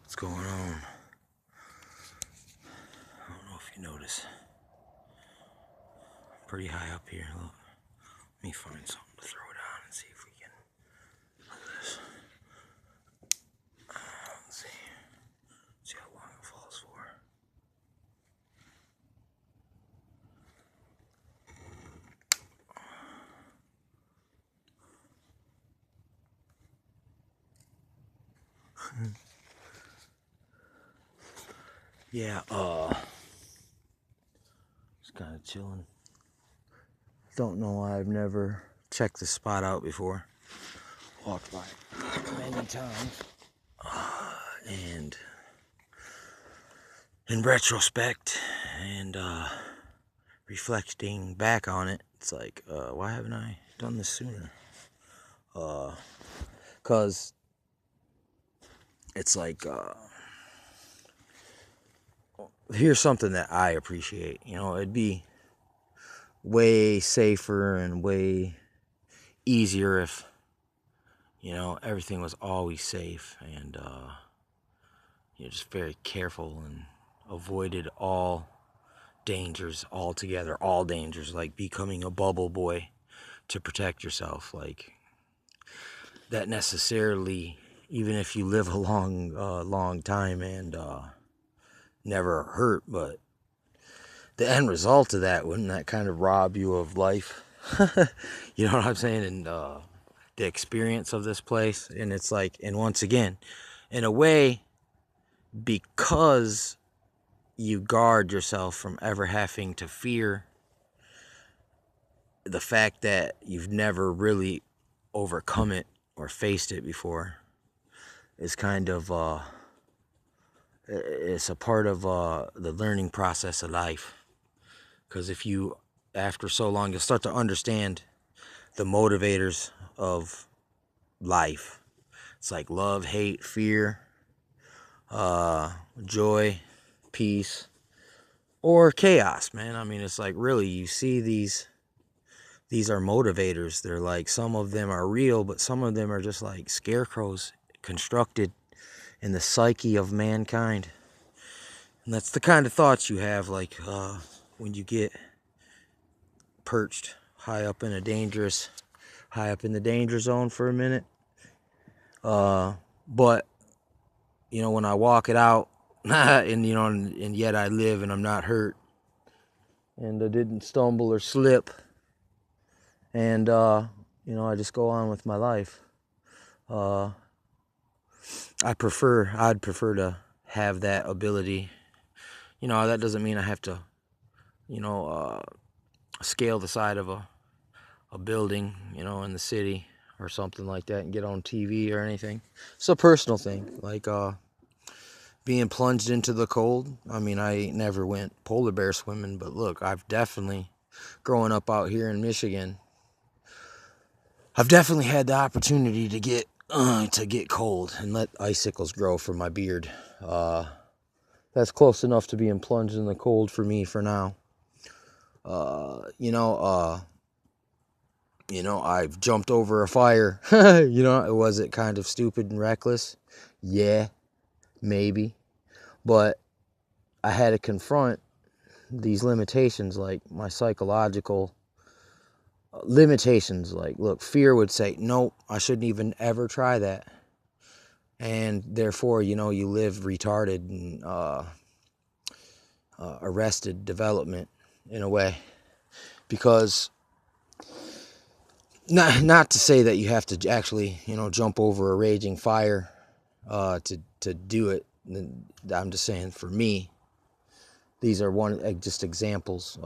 What's going on? I don't know if you notice. I'm pretty high up here. Look. Let me find something to throw down and see if we can. Look at this. Let's see. See how long it falls for. Yeah, just kind of chilling. Don't know why I've never checked this spot out before. Walked by many times. And in retrospect and reflecting back on it, it's like, why haven't I done this sooner? Cause it's like, here's something that I appreciate. You know, it'd be way safer and way easier if, you know, everything was always safe and you're just very careful and avoided all dangers altogether, all dangers, like becoming a bubble boy to protect yourself. Like that necessarily, even if you live a long time and never hurt, but the end result of that, wouldn't that kind of rob you of life? You know what I'm saying? And the experience of this place. And it's like, and once again, in a way, because you guard yourself from ever having to fear the fact that you've never really overcome it or faced it before, is kind of it's a part of the learning process of life. Because if you, after so long, you'll start to understand the motivators of life. It's like love, hate, fear, joy, peace, or chaos, man. I mean, it's like, really, you see these are motivators. They're like, some of them are real, but some of them are just like scarecrows constructed in the psyche of mankind. And that's the kind of thoughts you have, like, when you get perched high up in the danger zone for a minute. But, you know, when I walk it out, and, you know, and yet I live and I'm not hurt, and I didn't stumble or slip, and, you know, I just go on with my life. I'd prefer to have that ability. You know, that doesn't mean I have to, you know, scale the side of a building, you know, in the city or something like that and get on TV or anything. It's a personal thing, like being plunged into the cold. I mean, I ain't never went polar bear swimming, but look, I've definitely, growing up out here in Michigan, I've definitely had the opportunity to get cold and let icicles grow from my beard. That's close enough to being plunged in the cold for me for now. You know, I've jumped over a fire. You know, was it kind of stupid and reckless? Yeah, maybe. But I had to confront these limitations, like my psychological limitations. Like, look, fear would say, nope, I shouldn't even ever try that. And therefore, you know, you live retarded and arrested development in a way. Because not to say that you have to actually, you know, jump over a raging fire to do it. I'm just saying, for me, these are just examples.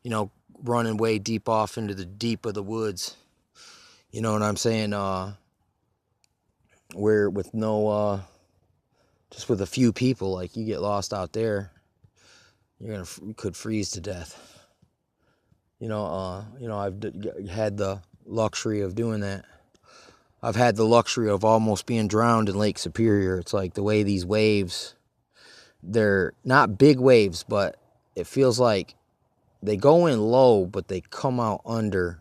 You know, running way deep off into the deep of the woods. You know what I'm saying? Where with no, just with a few people, like, you get lost out there, you could freeze to death. You know, I've had the luxury of doing that. I've had the luxury of almost being drowned in Lake Superior. It's like the way these waves, they're not big waves, but it feels like they go in low, but they come out under.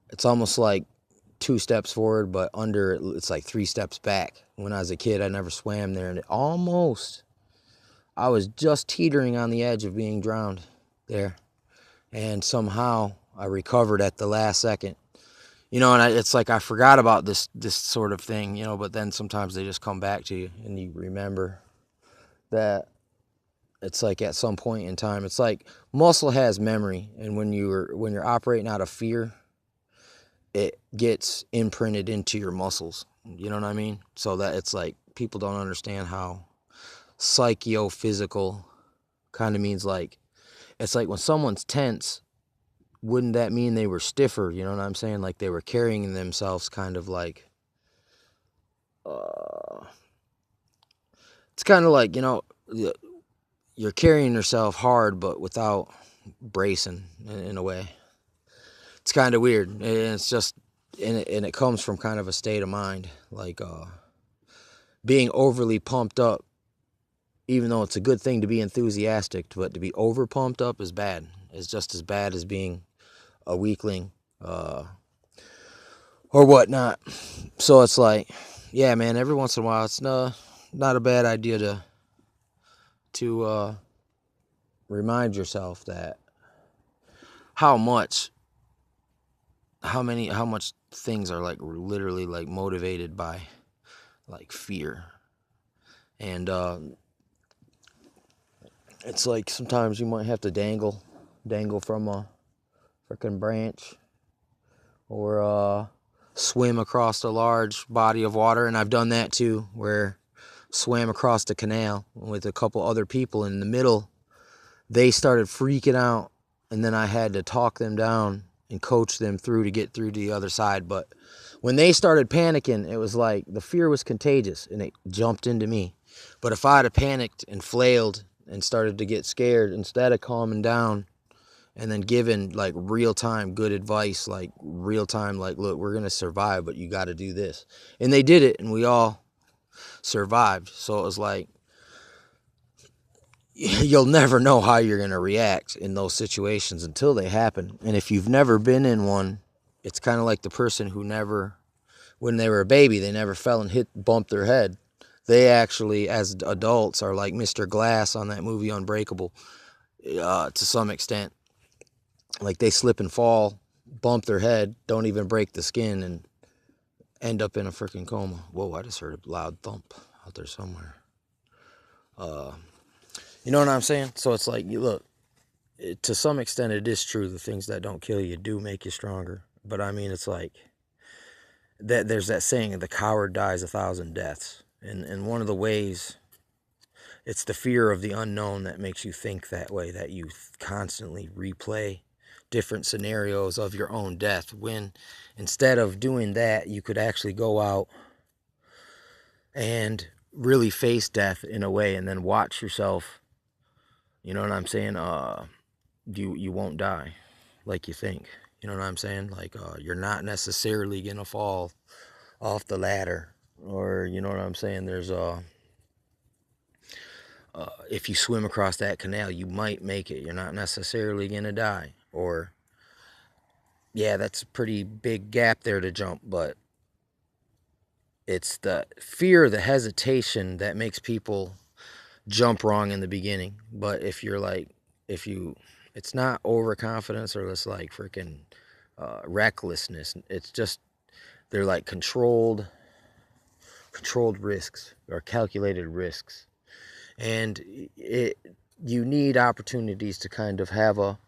It's almost like 2 steps forward, but under it's like 3 steps back. When I was a kid, I never swam there, and I was just teetering on the edge of being drowned there, and somehow I recovered at the last second. And it's like I forgot about this sort of thing, but then sometimes they just come back to you, and you remember that it's like at some point in time, it's like muscle has memory, and when you're operating out of fear, it gets imprinted into your muscles. You know what I mean? So that it's like people don't understand how psychophysical kind of means, like it's like when someone's tense, wouldn't that mean they were stiffer? You know what I'm saying? Like they were carrying themselves kind of like, it's kind of like, you're carrying yourself hard, but without bracing in a way. It's kind of weird. And it's just, and it comes from kind of a state of mind, like being overly pumped up, even though it's a good thing to be enthusiastic, but to be over pumped up is bad. It's just as bad as being a weakling or whatnot. So it's like, yeah, man, every once in a while, it's not a bad idea to remind yourself that how much things are like literally like motivated by like fear. And it's like sometimes you might have to dangle from a freaking branch, or swim across a large body of water. And I've done that too, where swam across the canal with a couple other people. In the middle, they started freaking out, and then I had to talk them down and coach them through to get through to the other side. But when they started panicking, it was like the fear was contagious, and it jumped into me. But if I'd have panicked and flailed and started to get scared, instead of calming down and then giving like real-time good advice, like real-time, like, look, we're going to survive, but you got to do this. And they did it, and we all survived. So it was like, you'll never know how you're going to react in those situations until they happen. And if you've never been in one, it's kind of like the person who never, when they were a baby, they never fell and bumped their head. They actually, as adults, are like Mr. Glass on that movie Unbreakable, to some extent. Like they slip and fall, bump their head, don't even break the skin, and end up in a freaking coma. Whoa, I just heard a loud thump out there somewhere. You know what I'm saying? So it's like, you look, to some extent it is true, the things that don't kill you do make you stronger. But I mean, it's like, that there's that saying, the coward dies 1,000 deaths. And one of the ways, it's the fear of the unknown that makes you think that way, that you constantly replay different scenarios of your own death, when instead of doing that, you could actually go out and really face death in a way, and then watch yourself. You know what I'm saying? You won't die like you think. You know what I'm saying? Like, you're not necessarily gonna fall off the ladder, or you know what I'm saying? There's if you swim across that canal, you might make it. You're not necessarily gonna die. Or, yeah, that's a pretty big gap there to jump, but it's the fear, the hesitation that makes people jump wrong in the beginning. But if you're like, it's not overconfidence, or it's like freaking recklessness. It's just, they're like controlled risks, or calculated risks. And you need opportunities to kind of have a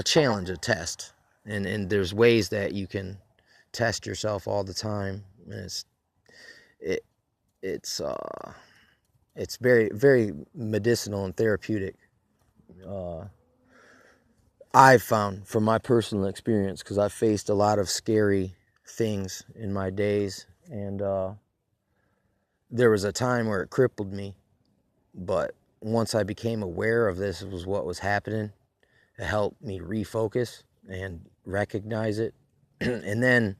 challenge, a test. And there's ways that you can test yourself all the time. And it's very, very medicinal and therapeutic. I've found from my personal experience, because I've faced a lot of scary things in my days, and there was a time where it crippled me, but once I became aware of this was what was happening, it helped me refocus and recognize it, and then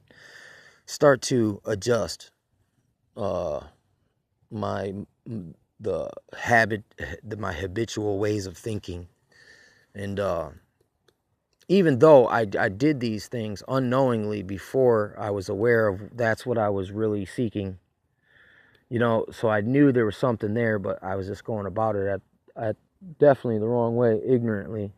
start to adjust my habitual ways of thinking. And even though I did these things unknowingly before I was aware of that's what I was really seeking, so I knew there was something there, but I was just going about it at definitely the wrong way, ignorantly.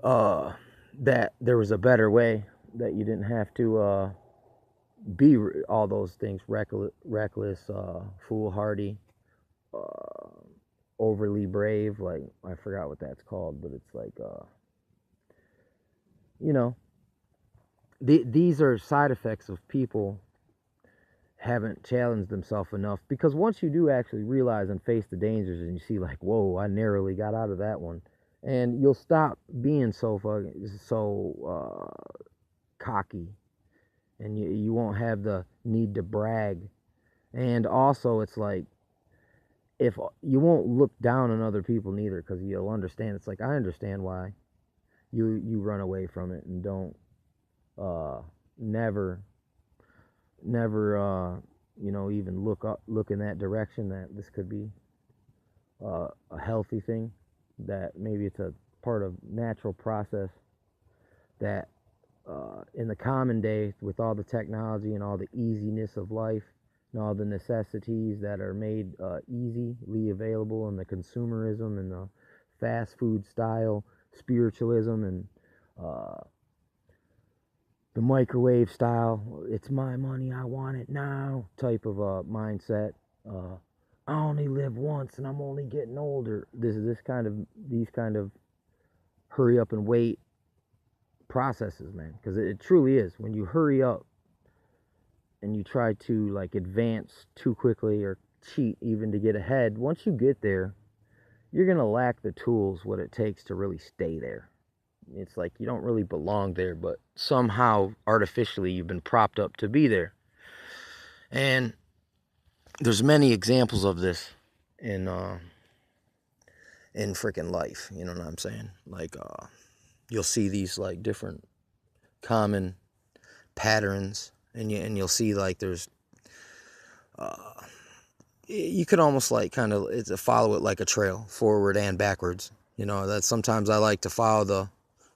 That there was a better way, that you didn't have to be all those things, reckless, foolhardy, uh, overly brave. Like, I forgot what that's called, but it's like, you know, these are side effects of people haven't challenged themselves enough. Because once you do actually realize and face the dangers, and you see like, whoa, I narrowly got out of that one, and you'll stop being so cocky, and you won't have the need to brag. And also, it's like, if you won't look down on other people neither, because you'll understand. It's like, I understand why you run away from it and don't never even look in that direction, that this could be a healthy thing, that maybe it's a part of natural process, that in the common day, with all the technology and all the easiness of life and all the necessities that are made easily available, and the consumerism and the fast food style spiritualism, and uh, the microwave style, it's my money, I want it now type of mindset. Uh, I only live once, and I'm only getting older. These kind of hurry up and wait processes, man, because it truly is. When you hurry up and you try to like advance too quickly, or cheat even to get ahead, once you get there, you're gonna lack the tools, what it takes to really stay there. It's like you don't really belong there, but somehow artificially you've been propped up to be there. And there's many examples of this in freaking life. You know what I'm saying? Like, you'll see these like different common patterns, and you'll see like there's you could almost like kind of follow it like a trail, forward and backwards. That sometimes I like to follow the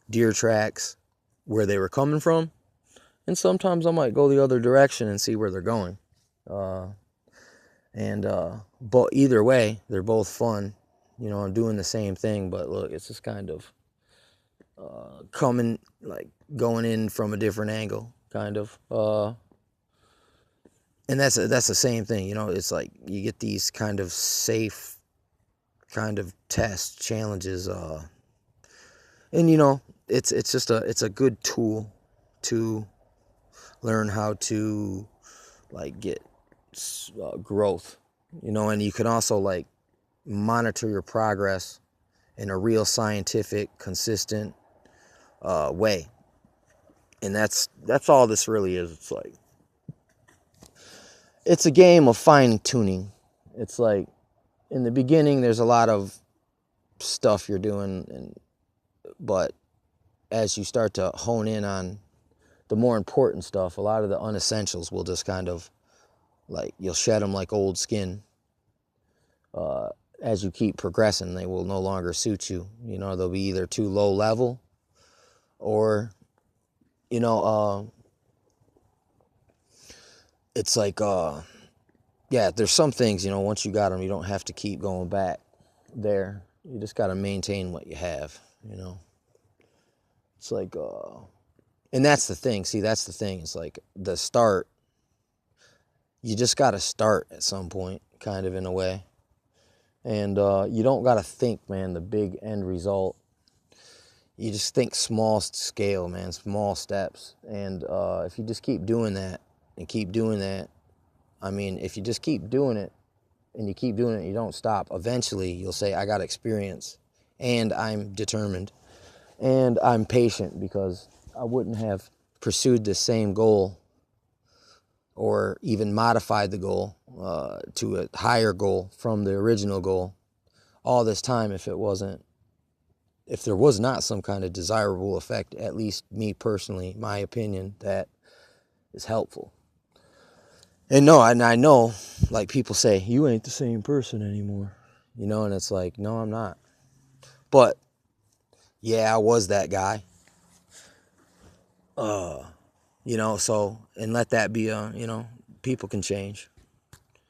deer tracks where they were coming from, and sometimes I might go the other direction and see where they're going. But either way, they're both fun. I'm doing the same thing, but look, it's just kind of coming, like going in from a different angle, kind of. And that's the same thing. It's like you get these kind of safe kind of test challenges, and it's just it's a good tool to learn how to like get growth, and you can also like monitor your progress in a real scientific, consistent way. And that's all this really is. It's like, it's a game of fine tuning. It's like, in the beginning there's a lot of stuff you're doing, but as you start to hone in on the more important stuff, a lot of the unessentials will just kind of like, you'll shed them like old skin. As you keep progressing, they will no longer suit you. They'll be either too low level, or it's like yeah, there's some things, once you got them, you don't have to keep going back there. You just got to maintain what you have. It's like and that's the thing. See, that's the thing. It's like the start. You just got to start at some point, kind of, in a way. And you don't got to think, man, the big end result. You just think small scale, man, small steps. And if you just keep doing that and keep doing that, I mean, if you just keep doing it and you keep doing it, you don't stop, eventually you'll say, I got experience, and I'm determined, and I'm patient, because I wouldn't have pursued the same goal or even modified the goal to a higher goal from the original goal all this time if there was not some kind of desirable effect, at least me personally, my opinion, that is helpful. And no, and I know, like, people say, you ain't the same person anymore, and it's like, no, I'm not. But yeah, I was that guy. So, and let that be people can change.